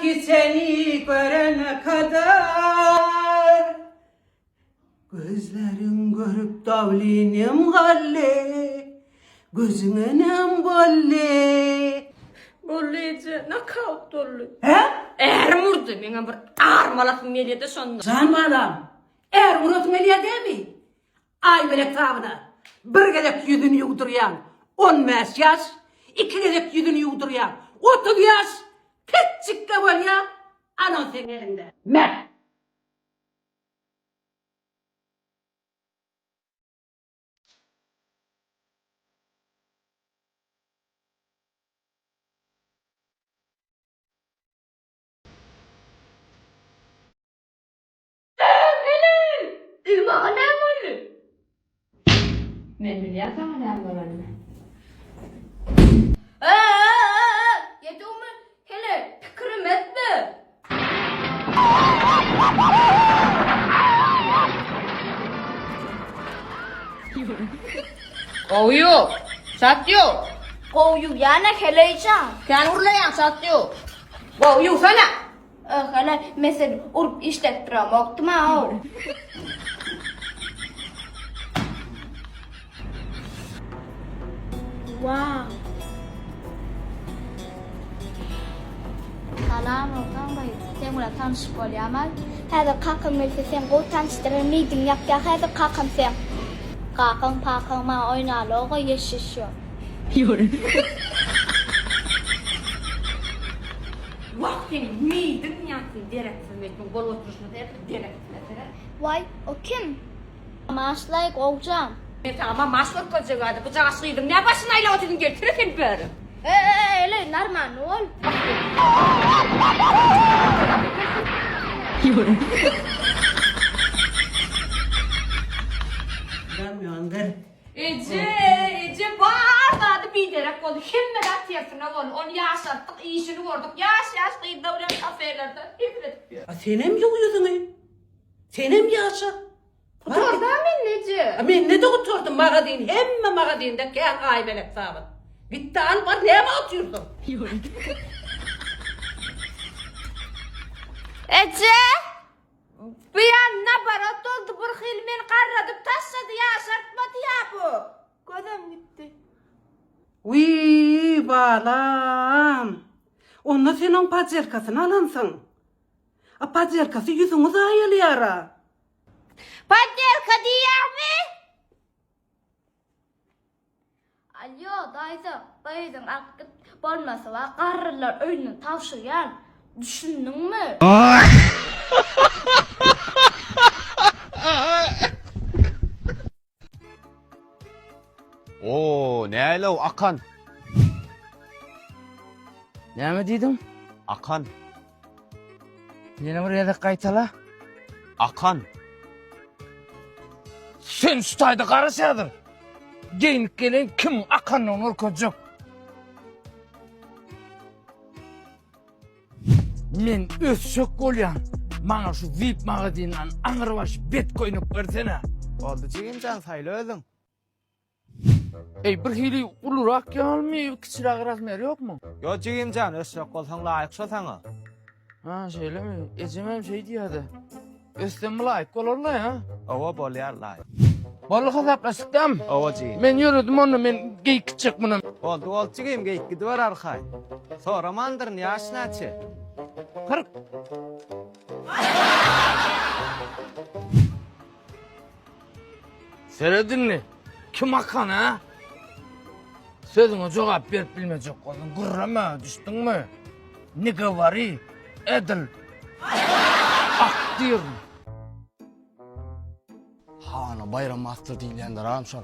Sanki seni görene kadar gözlerin görüp davlinim halle, gözünem bolle. Bolleyce nakavt oldu. He? Ermurdu mene bir armalasın meliyede sonunda. Sanmadan, eğer unutmalıya değil mi? Ay melek tavına, bir gezek yüzünü yuduryan, 15 yaş, 2 gezek yüzünü yuduryan, 30 yaş, küçük kabul ya, anan senin elinde. Me! İmane mi? Ben biliyorsam ne yapalım? Yetuğumu hele fikrim etme. Kovuyor. Satıyor. Kovuyu yana keleyeceğim. Sen urlayan satıyor. Kovuyor sana. Hele mesela urup işlettirem oktum ha. Wow. Salam olkan bay. Sen ulan tanışıp olayamaz. Hadi kalkın melisi sen kol tanıştırır miydin yak hadi kalkın sen. Kalkın pakın ma oynalı yaşışıyor. Vaktin miydin yansın direksin ettin. Gol oturuşunu direksin. Vay o kim? Maaşlayık olacağım. Ama maşvur koca vardı. Bıçağı sıydım. Ne başına ile oturdun getirir seni bari. Öyle normal ol. Gelmiyordur. Ece var da adı bir derek oldu. Şimdiden tiyatına oldu. Onu yaşattık, iyisini vurduk. Yaş kıyıda öyle kafelerde. İbret diyor. Senem yok yüzünü. Senem yaşa. Tutorda mı Nece? Ben ne de oturdum magadin, hem magadinde gel kaybelek sağlık. Bitti al var, neye mi atıyorsun? Ece! Bir yanına para doldu. Bir hilmin karradıp taşladı ya. Şartmadı ya bu. Gözüm gitti. Uy balam. Onunla sen onun pacerkasını alansın. A pacerkası yüzünüzü ayılayara. Padelka diyor mi? Alo dayıdın akıt bolmasa va qarrlar öynü tavşıyan. Düşündün mü? Oo, ne alo Akan. Ne mi dedim? Akan. Yine buraya da kaytala. Akan. Sen stayda karışadır. Geyinip gelen kim Akan'la olur kocuk? Men öz şok olyan. Bana şu VIP magazininden anırbaş bet koyunup versene. Oldu çekimcan sayılı özün. Ey bir hili ulurak gelmiyor, kıçırak razmer yok mu? Yo çekimcan özşok olsan layık şu sana. Ha şöyle mi? Ecemem şey diyordu. Östem layık olurlar ya. Ova bol yer layık. Balık hesaplaştık değil mi? Ova çekim. Men yürüdüm onu, men geyik çık bunu. Oldu ol çekim geyik gidiyor arkay. Sonra mandırın yaşına çe. Kırık. Seyredin mi? Kim Akan ha? Sözüne cevap verip bilmeyecek oldun. Gırrama düştün mü? Nige vari, edil. Akdir. Hana bayram master deyilende ramşal.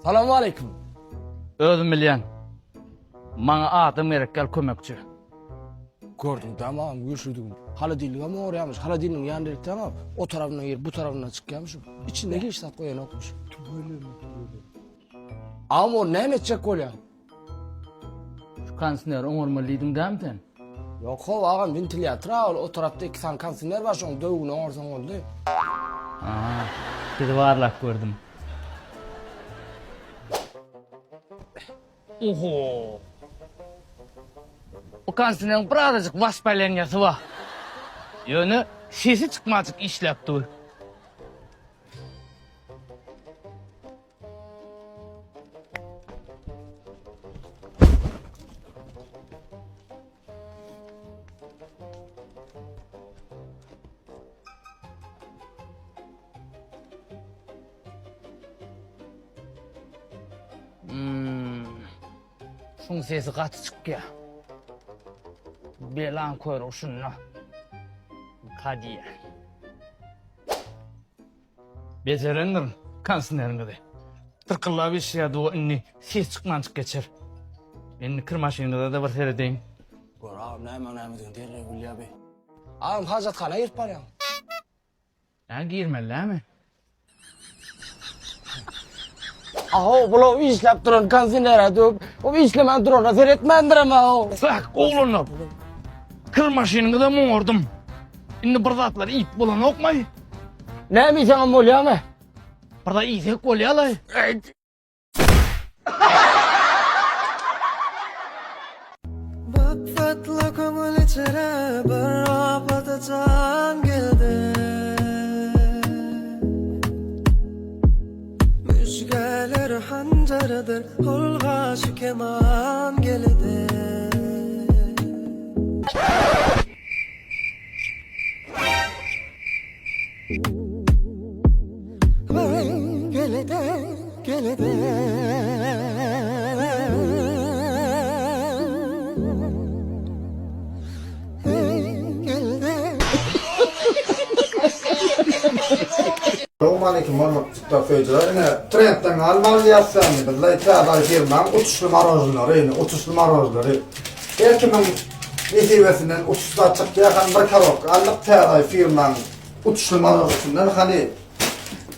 Salamu aleyküm. Özüm bilyen. Bana adım gerek gel kömekçi. Gördüm tamam görüşürdüm. Hala dilin ama oraymış. Hala dilin yanında tamam. O tarafından yer bu tarafından çıkıyormuşum. İçindeki işler koyan okmuş. Ama o ne edecek kolya? Şu kansiner umurmalıydın değil mi sen? Yok o ağam ventilator o tarafta 2 tane kansiner var şu an dövgünü orsan oldu. Aha, bir varlak gördüm. Oho. O kansinerin birazcık vaspalanyası var. Yani sesi çıkmazcık işlepti. Şunun sesi katı çıkıyor. Belan koyur şununla. Hadi. Becerendim kansinerin de. Tırkılla bir şey adı o inni ses çıkmançık geçer. Beni kırmaşığında da bir seyredeyim. Gör ağam näme diýen derle Gülýa bey. Ağam hajatkana girip barýan. Ben girmeli mi? Aho bula işlep duran kansinere döp. O işlemen durana seyretmendirem aho. Sak oğlunu. Kırmaşığını da moğurdum. Şimdi bir zatlar ip bulan okmay. Näme sen bolýarmy? Bir da iyisek olyalar. Bak fatla köngül içere bir apata can geldi. Müjgeler hancarıdır, holga şu keman geldi. Gelede, gelede. Selamünaleyküm hormatly toplayıcılar. Trendden almalı yazsanız bizler tabar firmam uçuşlu marojları, uçuşlu marojları. Erkimin rezervesinden uçuşlar çıktı yakan bir karok. Allık tabar firmam uçuşlu marojlarından hani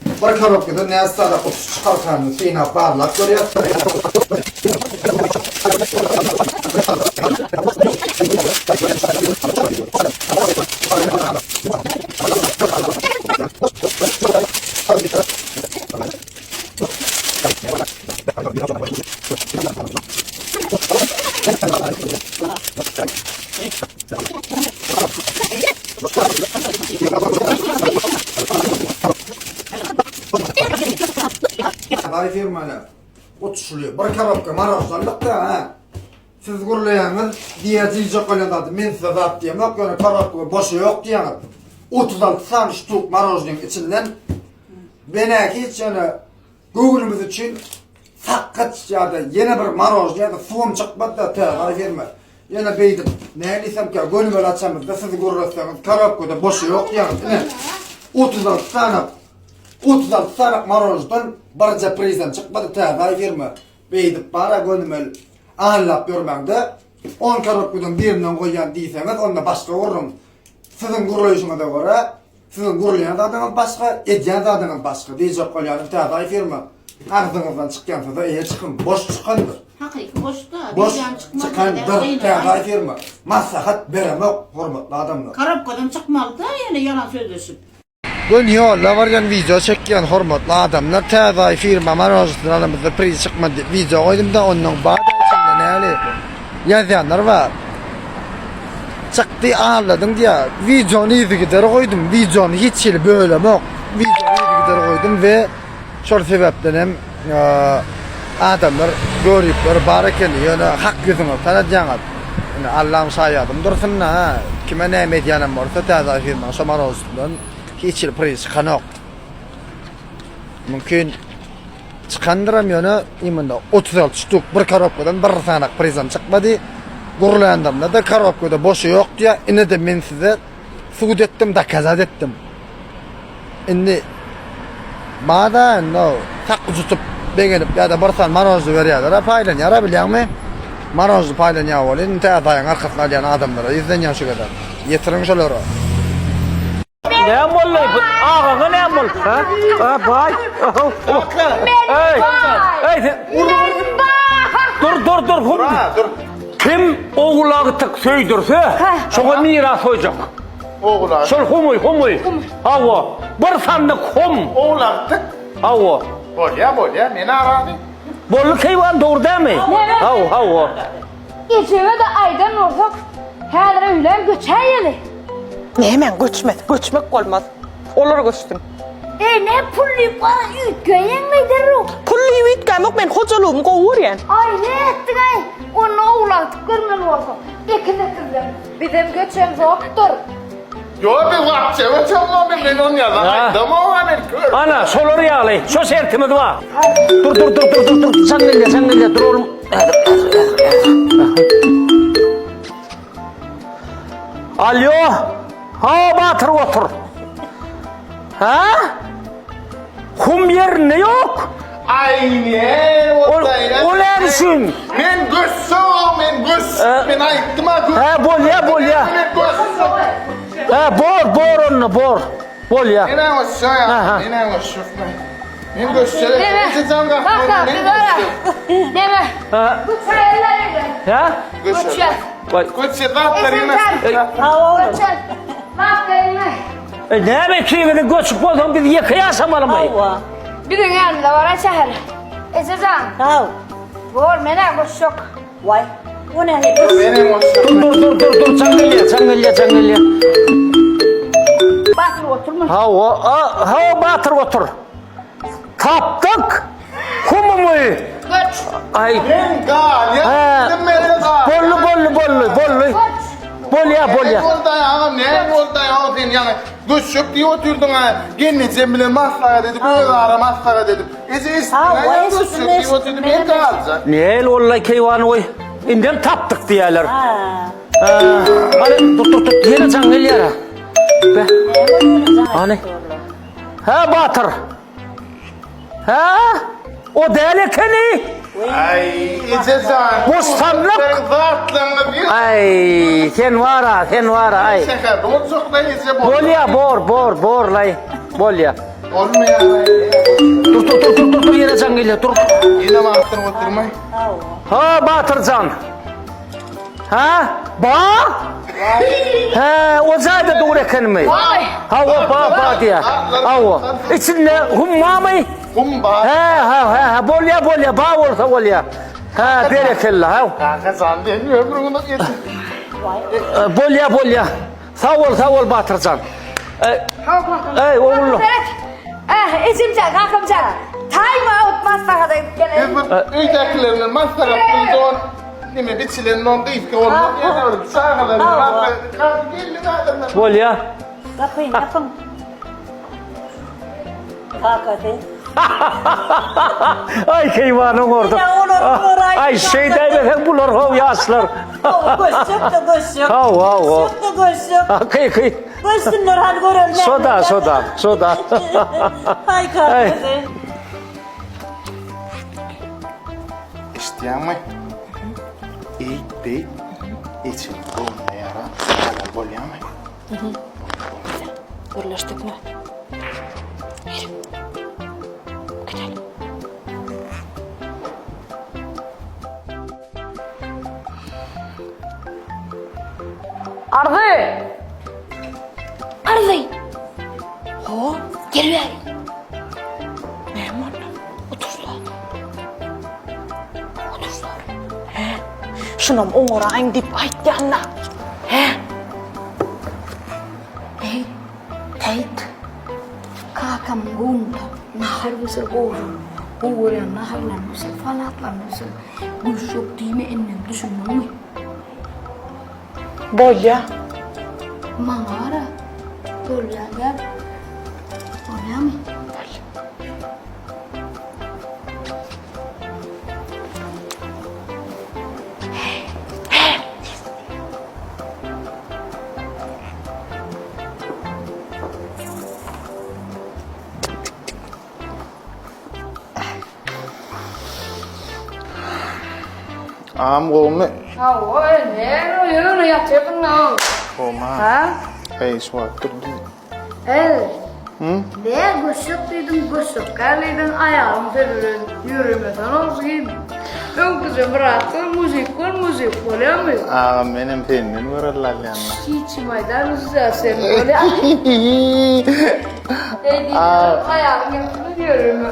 bir karok gibi ne asada uçuş çıkarkanını seyna barlak görüyor. Tabar firmana uçuşlu bir karok marojlarlık da ha. Siz gurlayanız diyeceğiz qolandadı. Men size zat diyem yok yani karok boşu yok diýeniz. 36 san ştuk marojnyň içinden benäki hiç yani Google'umuz için fakat ya da yeni bir maroj ya da form çıkmadı da tabar firma. Yana beydim. Ne desem ki gönül açamız da siz gurlasanız karok da boşu yok diýeniz. 36 sanak marojdan barca prezent çıkmadı tabar firma. Beydip bara gönül anlap görmekde 10 karokdan birinden koyan diýseňiz onda başga ururum. Sizin guruluşuňyza göre, sizin gurulayan zadyňyz başga, edýän zadyňyz başga. Diýjek bolýar tabar firma. Agzyňyzdan çykýansa da çykyn, boş çykandyr. Hakiki boşda. Boş çykandyr tabar firma. Maslahat beremek hormatly adamlar. Karapkadan çıkmalı da yani yalan sözleşip. Dünýäde bargan video çekýän hormatly adamlar tabar firma marojlarymyzda priz çykmady. Video goýdum da onuň bada içinde näli ýazýanlar bar. Çıktı anladım diye videonu izgidere koydum. Videonu hiç yeri bölemok. Videonu izgidere koydum ve şol sebepden hem adamlar görüpler barakeni yani hak yüzüne tanıdýaňyz. Yani Allah'ım sayadım dursun ha. Kime näme edýänem bolsa taza firma şomar olsun. Hiç yeri priz çıkanok. Mümkün çıkandıram yani imanda 36 ştuk bir karapkadan bir sanak prizan çıkmadı. Gurlandamda da karapkada boşu yok diye ine de men size suud ettim da kazat ettim. Indi bada no tak tutup begenip ya da barsan marojy berýärler. Paýlan ýara bilýärmi? Marojy paýlan ýa bolýar. Inte adaýan arkasyna alýan adamlara izlenýän şu kadar. Ýetirin şolara. Ne mollay? Ağaga ne moll? Ha? Bay. Ey. Dur. Kim oğulağı tık söydürse, şoğa miras hoyacak. Oğulağı? Şol humuy. Hava. Bir sandık hum. Oğulağı tık? Hava. Bolya, meni aradı. Bollu keyvan doğru değil mi? Hava. Geçeve de aydan olsak, häzir öýlen göçäýeli. Hemen göçmek olmaz. Olar göçtüm. Ne pully para ütgeýen meýdir o? Pully üýtgämek men hojalygym gowurýan. Ay ne ettin ay? Onu oğlatıp görmen olsa. İkide kızım. Bizim göçemiz yoktur. Yo bir vakti evet ama ben onu yazdım ama ben kör. Ana soları yağlay. Şu sertimi var. Dur. Sen gel dur oğlum. Alo. Ha Batır otur. Ha? Kum yerinde yok. Aynen Ulan düşün. Ben göz. Ben ayıttım ha göz. Ha bol ya. Ben göz. Ha bor onu bor. Bol ya. Yine hoş ya. Yine hoş. Ben göz. Deme. Bak bir ara. Deme. Ha. Bu çaylarıydı. Ha? Göz. Göz yatlar yine. Göçer. Bak elime. Ne demek ki beni göçüp oldum biz yıkayasamalı mı? Bir gün yanımda var şehir. Esezan. Sağ ol. Bor mene göç yok. Vay. O ne? Benim hoş. Dur sen gel ya. Batır oturmuş. Ha Batır otur. Taptık. Kumumu. Göç. Ay. Ben gal ya. Ha. Bollu. Bol ya. Ne oldu ya sen yani göz yok diye oturdun ha. Gelmeyeceğim bile maslağa dedi. Böyle ara maslağa dedim. İstinayla göz yok diye oturdum. Ben kalacak. Ne ola keyvan oy. İnden taptık diyorlar. Hadi dur. Yine sen gel yara. Be. Hani. Ha Batır. Ha? O değerli Ay İcezan. Bostanlık. Ben zatlığını bir. Ay, sen var ha, ay. Şeker dolcuk da iyice bol. Bol ya, bor lay. Bol ya. Olmuyor. Dur, yine sen gel, dur. Yine mi attın oturmay? Ha, Batırcan. Ha, Ha, o zaten doğru ekenmi. Ha, o ba diye. Ha, o. İçinde humma mı? Kumba. Ha, bol ya, ba olsa bol ya. Ha, berekella, ha. Kanka zannediyorum ömrünü getir. Bol ya. Sağ ol Batırcan. Ey oğlum. İsimcan, kalkamcan. Time out maslahada gene. Öydekilerinin maslahı bulduğun değil mi? Biçilerin onun kıyıfki olmak yeter. Sağlarının maslahı. Gelin adamlar. Bol ya. Yapın. Hakikaten. Ay keyvanım orada. Ya olur, Ay şeyden bulur hov yaşlar. Göç yok. Ha. Kıy. Göçsünler hadi görelim. Soda. Ay kahvede. İşte ama iyi değil. İçin olma yara. Hala bol yama. Birleştik mi? Ardı. Ho, gel ver. Memur. Oturlar. Şunam oğrayın dip aytyanlar. Teyit. Kakam gunta. Nahar mısır oğlum. Oğlan naharlan mısır falatlan mısır. Güç yok değil mi ennem düşünmem mi? Bolya. Mangara. Bolya gel. Bolya mı? Am gồm đấy. Ôi, nè, nó nhớ nó nhập chế phân nào. Gồm ha. Hả? Ey suat turdu. Ne güç yok dedim güç yok. Gelidin ayağım senin yürümeden olsun. Ben kızım bıraktım müzik böyle mi? Benim filmin var Allah'ın. Hiç maydan sen böyle. Dediğim ayağım yürüme.